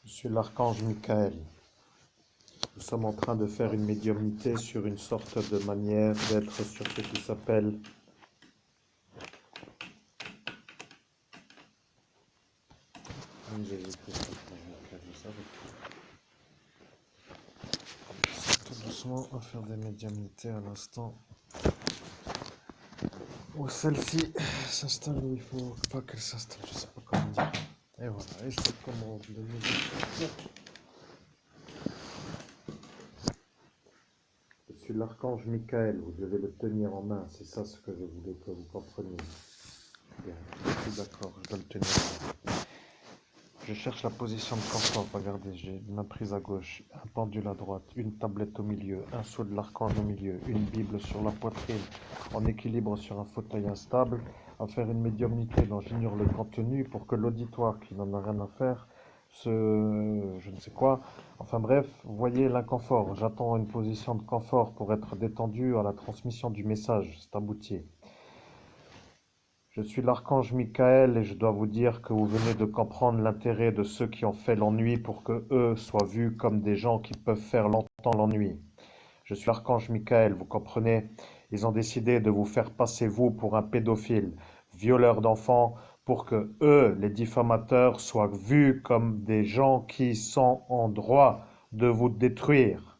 Je suis l'archange Michael. Nous sommes en train de faire une médiumnité sur une sorte de manière d'être sur ce qui s'appelle tout doucement à faire des médiumnités à l'instant où celle-ci s'installe où il faut pas qu'elle s'installe, je sais pas comment dire. Et voilà, et c'est comment le médium. Je suis l'archange Michael, vous devez le tenir en main, c'est ça ce que je voulais que vous compreniez. Bien, je suis d'accord, je dois le tenir en main. Je cherche la position de confort, regardez, j'ai une main prise à gauche, un pendule à droite, une tablette au milieu, un sceau de l'archange au milieu, une bible sur la poitrine, en équilibre sur un fauteuil instable, à faire une médiumnité dont j'ignore le contenu pour que l'auditoire qui n'en a rien à faire, je ne sais quoi, enfin bref, vous voyez l'inconfort, j'attends une position de confort pour être détendu à la transmission du message, c'est abouti. Je suis l'archange Michael et je dois vous dire que vous venez de comprendre l'intérêt de ceux qui ont fait l'ennui pour que eux soient vus comme des gens qui peuvent faire longtemps l'ennui. Je suis l'archange Michael, vous comprenez? Ils ont décidé de vous faire passer vous pour un pédophile, violeur d'enfants, pour que eux, les diffamateurs, soient vus comme des gens qui sont en droit de vous détruire.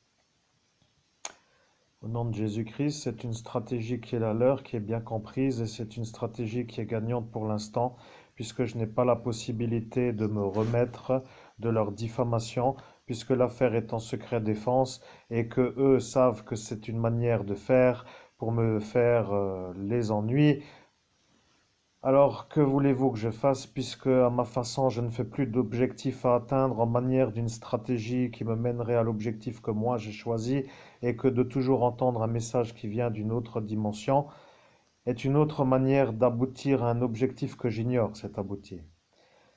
Au nom de Jésus-Christ, c'est une stratégie qui est la leur, qui est bien comprise, et c'est une stratégie qui est gagnante pour l'instant, puisque je n'ai pas la possibilité de me remettre de leur diffamation, puisque l'affaire est en secret défense, et que eux savent que c'est une manière de faire pour me faire les ennuis. Alors, que voulez-vous que je fasse, puisque à ma façon, je ne fais plus d'objectif à atteindre en manière d'une stratégie qui me mènerait à l'objectif que moi j'ai choisi, et que de toujours entendre un message qui vient d'une autre dimension est une autre manière d'aboutir à un objectif que j'ignore, c'est aboutir.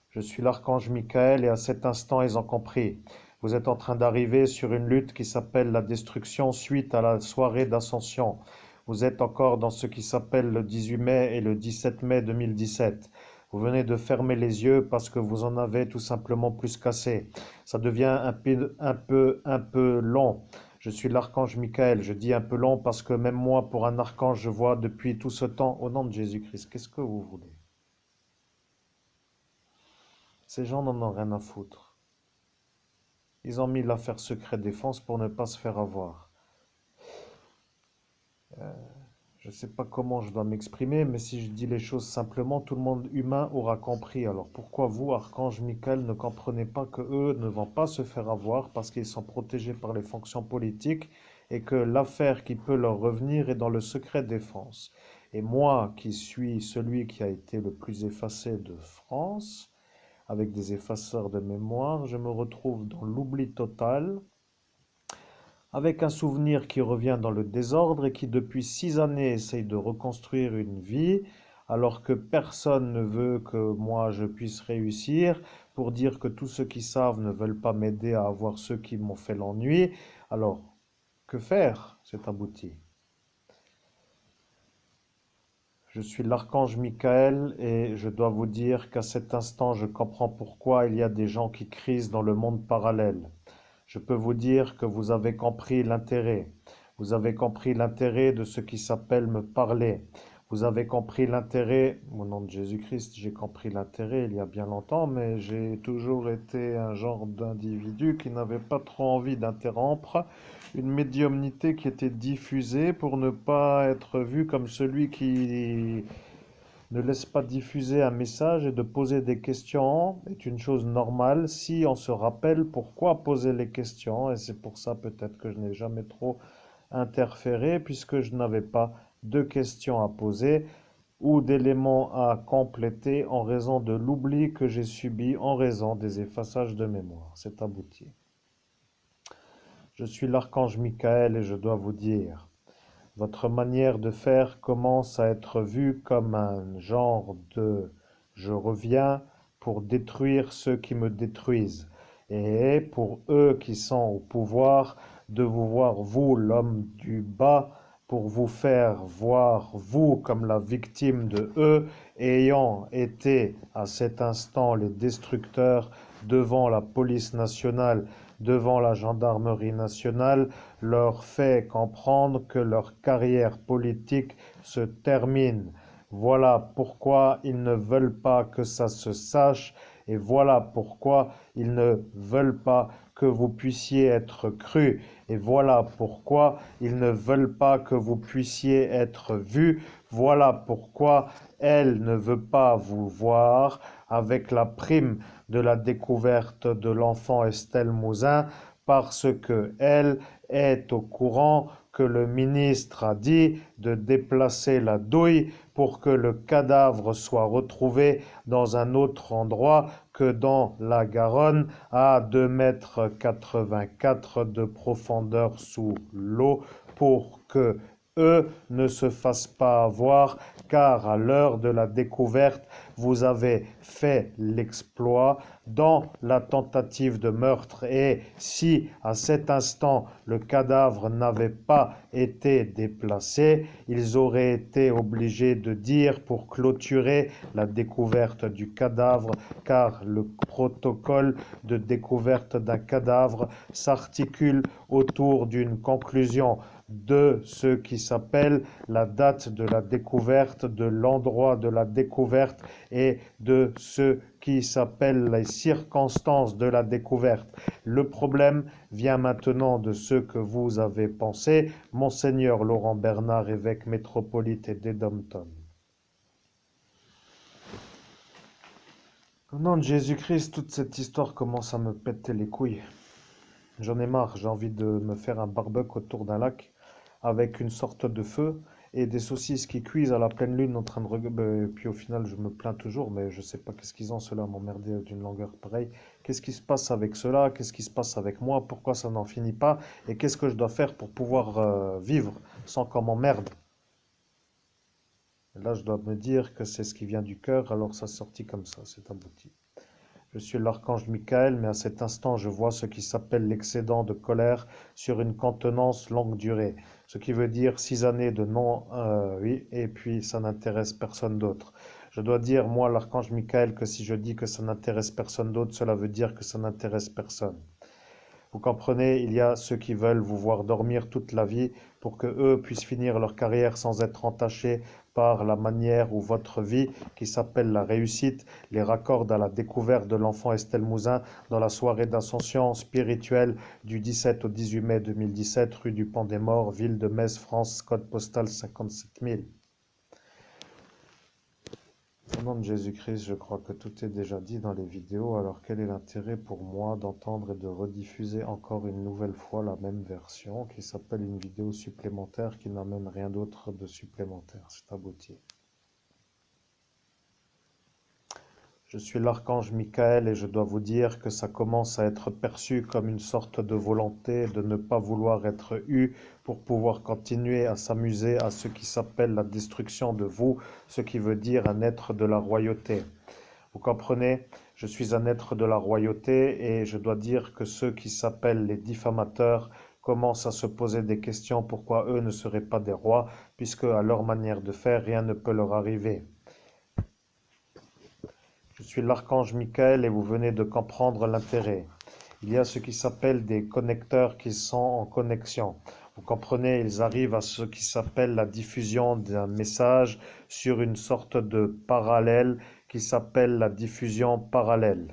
Je suis l'archange Michael et à cet instant, ils ont compris. Vous êtes en train d'arriver sur une lutte qui s'appelle la destruction suite à la soirée d'ascension. Vous êtes encore dans ce qui s'appelle le 18 mai et le 17 mai 2017. Vous venez de fermer les yeux parce que vous en avez tout simplement plus qu'assez. Ça devient un peu long. Je suis l'archange Michael. Je dis un peu long parce que même moi, pour un archange, je vois depuis tout ce temps, au nom de Jésus-Christ, qu'est-ce que vous voulez? Ces gens n'en ont rien à foutre. Ils ont mis l'affaire secret défense pour ne pas se faire avoir. Je ne sais pas comment je dois m'exprimer, mais si je dis les choses simplement, tout le monde humain aura compris. Alors pourquoi vous, Archange Michael, ne comprenez pas que eux ne vont pas se faire avoir parce qu'ils sont protégés par les fonctions politiques et que l'affaire qui peut leur revenir est dans le secret défense. Et moi, qui suis celui qui a été le plus effacé de France, avec des effaceurs de mémoire, je me retrouve dans l'oubli total, avec un souvenir qui revient dans le désordre et qui depuis 6 années essaye de reconstruire une vie, alors que personne ne veut que moi je puisse réussir, pour dire que tous ceux qui savent ne veulent pas m'aider à avoir ceux qui m'ont fait l'ennui. Alors, que faire? C'est abouti. Je suis l'archange Michael et je dois vous dire qu'à cet instant, je comprends pourquoi il y a des gens qui crisent dans le monde parallèle. Je peux vous dire que vous avez compris l'intérêt. Vous avez compris l'intérêt de ce qui s'appelle me parler. Vous avez compris l'intérêt, au nom de Jésus-Christ, j'ai compris l'intérêt il y a bien longtemps, mais j'ai toujours été un genre d'individu qui n'avait pas trop envie d'interrompre une médiumnité qui était diffusée pour ne pas être vu comme celui qui ne laisse pas diffuser un message, et de poser des questions est une chose normale si on se rappelle pourquoi poser les questions, et c'est pour ça peut-être que je n'ai jamais trop interféré puisque je n'avais pas de questions à poser ou d'éléments à compléter en raison de l'oubli que j'ai subi en raison des effaçages de mémoire. C'est abouti. Je suis l'archange Michael et je dois vous dire, votre manière de faire commence à être vue comme un genre de je reviens pour détruire ceux qui me détruisent, et pour eux qui sont au pouvoir de vous voir, vous, l'homme du bas, pour vous faire voir, vous, comme la victime de eux, ayant été à cet instant les destructeurs devant la police nationale, devant la gendarmerie nationale, leur fait comprendre que leur carrière politique se termine. Voilà pourquoi ils ne veulent pas que ça se sache et voilà pourquoi ils ne veulent pas que vous puissiez être crus et voilà pourquoi ils ne veulent pas que vous puissiez être vus. Voilà pourquoi elle ne veut pas vous voir avec la prime de la découverte de l'enfant Estelle Mouzin parce que elle est au courant que le ministre a dit de déplacer la douille pour que le cadavre soit retrouvé dans un autre endroit que dans la Garonne à 2,84 m de profondeur sous l'eau pour que eux ne se fassent pas avoir car à l'heure de la découverte, vous avez fait l'exploit dans la tentative de meurtre et si à cet instant le cadavre n'avait pas été déplacé, ils auraient été obligés de dire pour clôturer la découverte du cadavre car le protocole de découverte d'un cadavre s'articule autour d'une conclusion de ce qui s'appelle la date de la découverte, de l'endroit de la découverte et de ce qui s'appelle les circonstances de la découverte. Le problème vient maintenant de ce que vous avez pensé, Monseigneur Laurent Bernard, évêque métropolite d'Edompton. Au nom de Jésus-Christ, toute cette histoire commence à me péter les couilles. J'en ai marre, j'ai envie de me faire un barbecue autour d'un lac avec une sorte de feu et des saucisses qui cuisent à la pleine lune en train de... puis au final, je me plains toujours, mais je sais pas qu'est-ce qu'ils ont, ceux-là, m'emmerder d'une longueur pareille. Qu'est-ce qui se passe avec ceux-là? Qu'est-ce qui se passe avec moi? Pourquoi ça n'en finit pas? Et qu'est-ce que je dois faire pour pouvoir vivre sans qu'on m'emmerde? Là, je dois me dire que c'est ce qui vient du cœur, alors ça sortit comme ça, c'est abouti. Je suis l'archange Michael, mais à cet instant, je vois ce qui s'appelle l'excédent de colère sur une contenance longue durée. Ce qui veut dire 6 années de non, oui, et puis ça n'intéresse personne d'autre. Je dois dire, moi, l'archange Michael, que si je dis que ça n'intéresse personne d'autre, cela veut dire que ça n'intéresse personne. Vous comprenez, il y a ceux qui veulent vous voir dormir toute la vie pour que eux puissent finir leur carrière sans être entachés par la manière où votre vie, qui s'appelle la réussite, les raccorde à la découverte de l'enfant Estelle Mouzin dans la soirée d'ascension spirituelle du 17 au 18 mai 2017, rue du Pont des Morts, ville de Metz, France, code postal 57 000. Au nom de Jésus-Christ, je crois que tout est déjà dit dans les vidéos, alors quel est l'intérêt pour moi d'entendre et de rediffuser encore une nouvelle fois la même version qui s'appelle une vidéo supplémentaire qui n'amène rien d'autre de supplémentaire? C'est abouti. Je suis l'archange Michael et je dois vous dire que ça commence à être perçu comme une sorte de volonté de ne pas vouloir être eu pour pouvoir continuer à s'amuser à ce qui s'appelle la destruction de vous, ce qui veut dire un être de la royauté. Vous comprenez? Je suis un être de la royauté et je dois dire que ceux qui s'appellent les diffamateurs commencent à se poser des questions pourquoi eux ne seraient pas des rois, puisque à leur manière de faire, rien ne peut leur arriver. Je suis l'archange Michael et vous venez de comprendre l'intérêt. Il y a ce qui s'appelle des connecteurs qui sont en connexion. Vous comprenez, ils arrivent à ce qui s'appelle la diffusion d'un message sur une sorte de parallèle qui s'appelle la diffusion parallèle.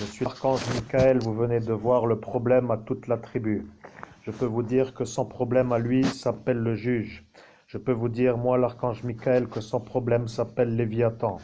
Je suis l'archange Michael, vous venez de voir le problème à toute la tribu. Je peux vous dire que son problème à lui s'appelle le juge. Je peux vous dire, moi, l'archange Michael, que son problème s'appelle Léviathan.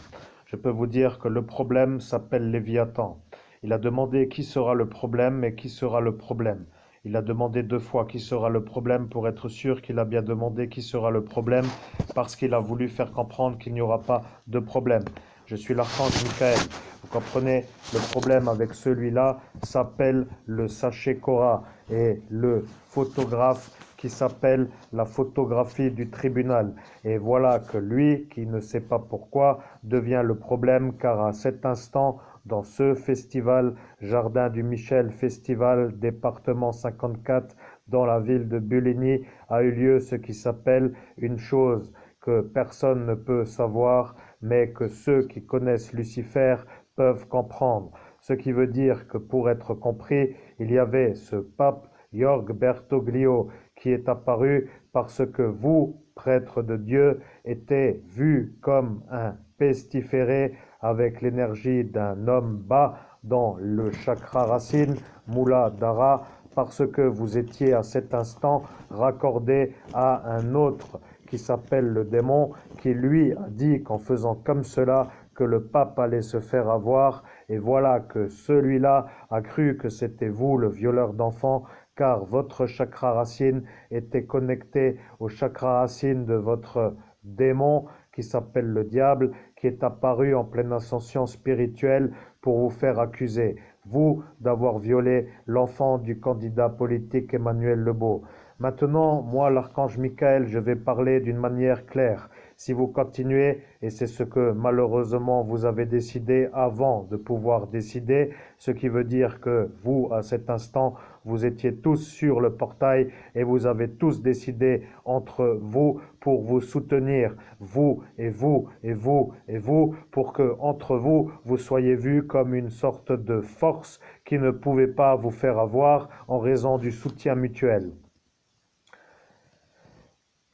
Je peux vous dire que le problème s'appelle Léviathan. Il a demandé qui sera le problème et qui sera le problème. Il a demandé 2 fois qui sera le problème pour être sûr qu'il a bien demandé qui sera le problème parce qu'il a voulu faire comprendre qu'il n'y aura pas de problème. Je suis l'archange Michael. Vous comprenez, le problème avec celui-là s'appelle le sachet Cora et le photographe qui s'appelle la photographie du tribunal. Et voilà que lui, qui ne sait pas pourquoi, devient le problème, car à cet instant, dans ce festival, Jardin du Michel Festival, département 54, dans la ville de Buligny, a eu lieu ce qui s'appelle une chose que personne ne peut savoir, mais que ceux qui connaissent Lucifer peuvent comprendre. Ce qui veut dire que pour être compris, il y avait ce pape Jorg Bertoglio qui est apparu parce que vous, prêtre de Dieu, étiez vu comme un pestiféré avec l'énergie d'un homme bas dans le chakra racine, Muladhara, parce que vous étiez à cet instant raccordé à un autre qui s'appelle le démon, qui lui a dit qu'en faisant comme cela, que le pape allait se faire avoir, et voilà que celui-là a cru que c'était vous, le violeur d'enfants, car votre chakra racine était connecté au chakra racine de votre démon, qui s'appelle le diable, qui est apparu en pleine ascension spirituelle pour vous faire accuser, vous, d'avoir violé l'enfant du candidat politique Emmanuel Lebeau. Maintenant, moi, l'archange Michael, je vais parler d'une manière claire. Si vous continuez, et c'est ce que malheureusement vous avez décidé avant de pouvoir décider, ce qui veut dire que vous, à cet instant, vous étiez tous sur le portail et vous avez tous décidé entre vous pour vous soutenir, vous et vous et vous et vous, pour que entre vous, vous soyez vus comme une sorte de force qui ne pouvait pas vous faire avoir en raison du soutien mutuel.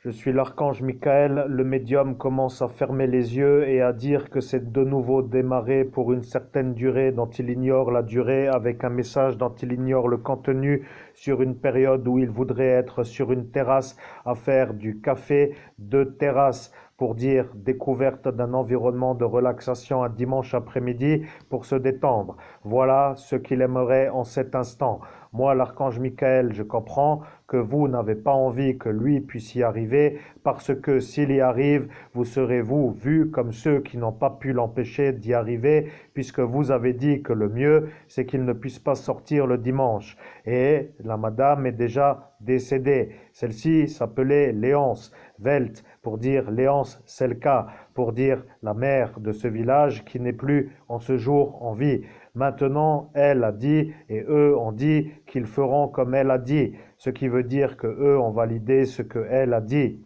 Je suis l'archange Michael, le médium commence à fermer les yeux et à dire que c'est de nouveau démarré pour une certaine durée dont il ignore la durée, avec un message dont il ignore le contenu, sur une période où il voudrait être sur une terrasse à faire du café de terrasse, pour dire découverte d'un environnement de relaxation un dimanche après-midi pour se détendre. Voilà ce qu'il aimerait en cet instant. Moi, l'archange Michael, je comprends que vous n'avez pas envie que lui puisse y arriver, parce que s'il y arrive, vous serez vous vus comme ceux qui n'ont pas pu l'empêcher d'y arriver, puisque vous avez dit que le mieux, c'est qu'il ne puisse pas sortir le dimanche. Et la madame est déjà décédée. Celle-ci s'appelait Léonce Welt, pour dire Léonce Selka, pour dire la mère de ce village qui n'est plus en ce jour en vie. Maintenant, elle a dit et eux ont dit qu'ils feront comme elle a dit, ce qui veut dire que eux ont validé ce que elle a dit.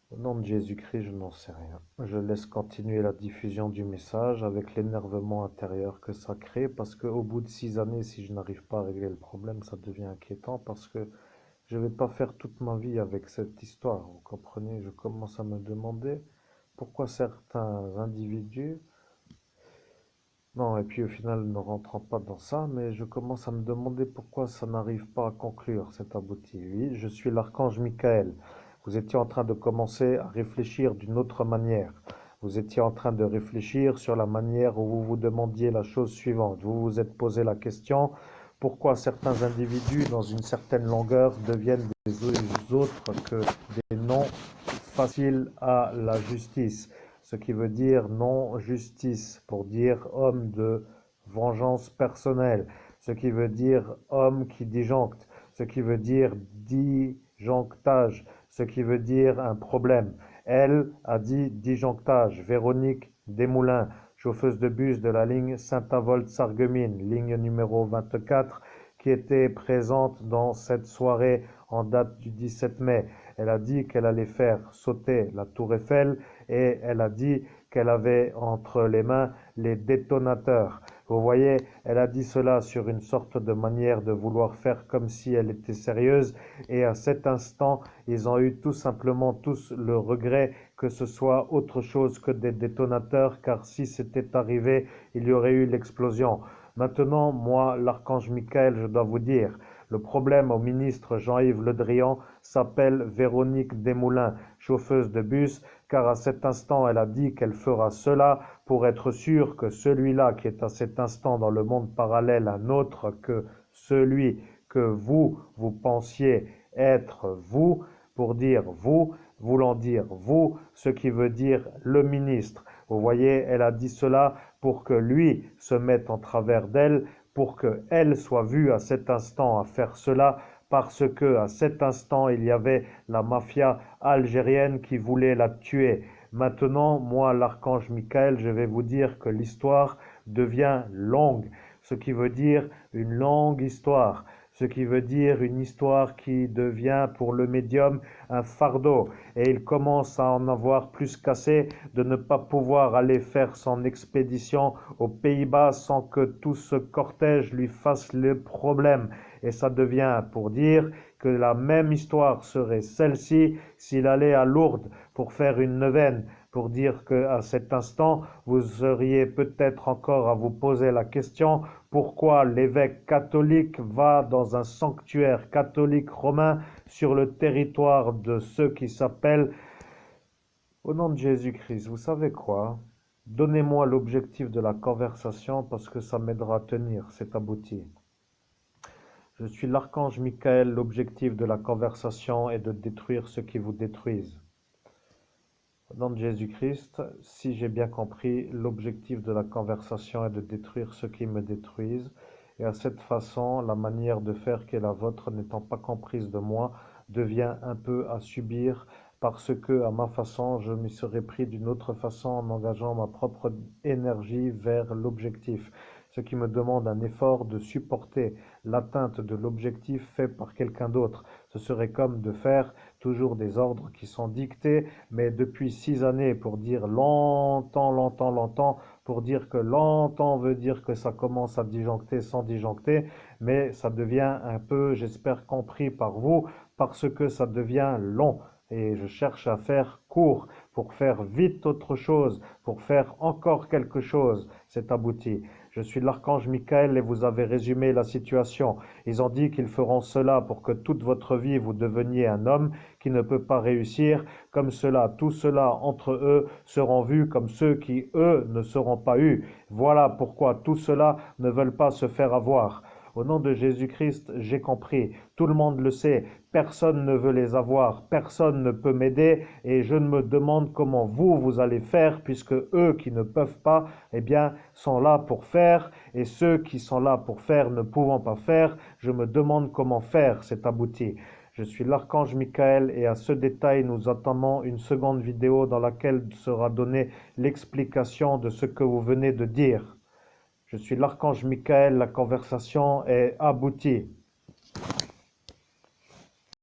Au nom de Jésus-Christ, je n'en sais rien. Je laisse continuer la diffusion du message avec l'énervement intérieur que ça crée, parce qu'au bout de 6 années, si je n'arrive pas à régler le problème, ça devient inquiétant, parce que je ne vais pas faire toute ma vie avec cette histoire. Vous comprenez? Je commence à me demander pourquoi certains individus... Non, et puis au final, ne rentrant pas dans ça, mais je commence à me demander pourquoi ça n'arrive pas à conclure, cet abouti. Oui, je suis l'archange Michael. Vous étiez en train de commencer à réfléchir d'une autre manière. Vous étiez en train de réfléchir sur la manière où vous vous demandiez la chose suivante. Vous vous êtes posé la question, pourquoi certains individus, dans une certaine longueur, deviennent des autres que des noms faciles à la justice, ce qui veut dire non-justice, pour dire homme de vengeance personnelle, ce qui veut dire homme qui disjoncte, ce qui veut dire disjonctage, ce qui veut dire un problème. Elle a dit disjonctage. Véronique Desmoulins, chauffeuse de bus de la ligne Saint-Avold-Sarreguemines, ligne numéro 24, qui était présente dans cette soirée en date du 17 mai. Elle a dit qu'elle allait faire sauter la tour Eiffel et elle a dit qu'elle avait entre les mains les détonateurs. Vous voyez, elle a dit cela sur une sorte de manière de vouloir faire comme si elle était sérieuse, et à cet instant, ils ont eu tout simplement tous le regret que ce soit autre chose que des détonateurs, car si c'était arrivé, il y aurait eu l'explosion. Maintenant, moi, l'archange Michael, je dois vous dire, le problème au ministre Jean-Yves Le Drian s'appelle Véronique Desmoulins, chauffeuse de bus, car à cet instant elle a dit qu'elle fera cela pour être sûre que celui-là qui est à cet instant dans le monde parallèle un autre que celui que vous pensiez être vous, pour dire vous, voulant dire vous, ce qui veut dire le ministre. Vous voyez, elle a dit cela pour que lui se mette en travers d'elle, pour qu'elle soit vue à cet instant à faire cela, parce que à cet instant, il y avait la mafia algérienne qui voulait la tuer. Maintenant, moi, l'archange Michael, je vais vous dire que l'histoire devient longue, ce qui veut dire une longue histoire, ce qui veut dire une histoire qui devient pour le médium un fardeau, et il commence à en avoir plus qu'assez de ne pas pouvoir aller faire son expédition aux Pays-Bas sans que tout ce cortège lui fasse le problème. Et ça devient pour dire que la même histoire serait celle-ci s'il allait à Lourdes pour faire une neuvaine, pour dire qu'à cet instant, vous seriez peut-être encore à vous poser la question pourquoi l'évêque catholique va dans un sanctuaire catholique romain sur le territoire de ceux qui s'appellent au nom de Jésus-Christ. Vous savez quoi? Donnez-moi l'objectif de la conversation parce que ça m'aidera à tenir, c'est abouti. Je suis l'archange Michael, l'objectif de la conversation est de détruire ceux qui vous détruisent. Au nom de Jésus-Christ, si j'ai bien compris, l'objectif de la conversation est de détruire ceux qui me détruisent. Et à cette façon, la manière de faire qui est la vôtre, n'étant pas comprise de moi, devient un peu à subir parce que, à ma façon, je m'y serais pris d'une autre façon en engageant ma propre énergie vers l'objectif. Ce qui me demande un effort de supporter l'atteinte de l'objectif fait par quelqu'un d'autre. Ce serait comme de faire toujours des ordres qui sont dictés mais depuis 6 années, pour dire longtemps, longtemps, longtemps, pour dire que longtemps veut dire que ça commence à disjoncter sans disjoncter, mais ça devient un peu, j'espère, compris par vous, parce que ça devient long. Et je cherche à faire court, pour faire vite autre chose, pour faire encore quelque chose. C'est abouti. Je suis l'archange Michael et vous avez résumé la situation. Ils ont dit qu'ils feront cela pour que toute votre vie vous deveniez un homme qui ne peut pas réussir, comme cela, tout cela entre eux seront vus comme ceux qui, eux, ne seront pas eus. Voilà pourquoi tout cela ne veulent pas se faire avoir. Au nom de Jésus-Christ, j'ai compris. Tout le monde le sait. Personne ne veut les avoir. Personne ne peut m'aider. Et je me demande comment vous allez faire puisque eux qui ne peuvent pas, eh bien, sont là pour faire. Et ceux qui sont là pour faire ne pouvant pas faire, je me demande comment faire. C'est abouti. Je suis l'archange Michael et à ce détail nous attendons une seconde vidéo dans laquelle sera donnée l'explication de ce que vous venez de dire. Je suis l'archange Michael, la conversation est aboutie.